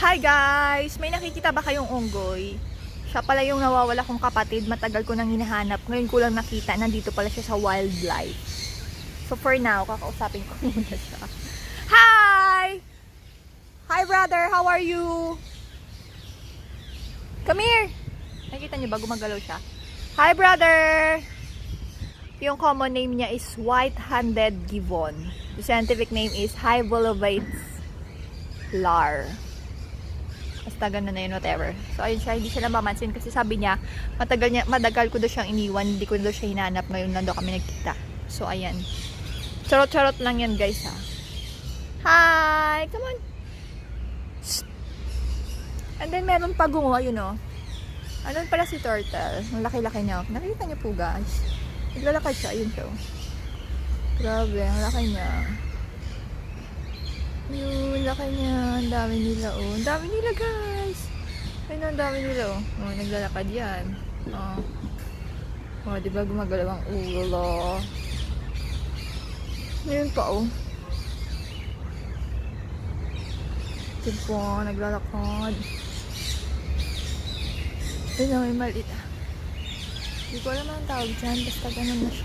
Hi guys! May nakikita ba kayong unggoy? Siya pala yung nawawala kong kapatid. Matagal ko nang hinahanap. Ngayon ko lang nakita. Nandito pala siya sa wildlife. So for now, kakausapin ko muna siya. Hi! Hi brother! How are you? Come here! Nakita niyo ba? Gumagalaw siya. Hi brother! Yung common name niya is white-handed gibbon. The scientific name is Hybolobate lar. Basta ganun na yun, whatever. So, ayun siya, hindi siya namamansin kasi sabi niya, matagal ko daw siyang iniwan, hindi ko daw siya hinanap. Ngayon lang daw kami nagkita. So, ayan. Charot-charot lang yan, guys, ha. Hi! Come on! Shh. And then, meron pa gungo, yun, o. Andun pala si turtle. Ang laki-laki niya. Nakita niyo po, guys. Naglalakad siya, ayun siya. Grabe, ang laki niya. Yun, laki niya. Ang dami nila, oh. Ang dami nila, guys. Ayun, ang dami nila, oh. Oh, naglalakad yan. Oh. Oh, diba gumagalaw ang ulo. Ayun pa, oh. Diba, naglalakad. Ayun, may maliit, ah. Hindi ko alam ang tawag dyan. Basta ganun na siya.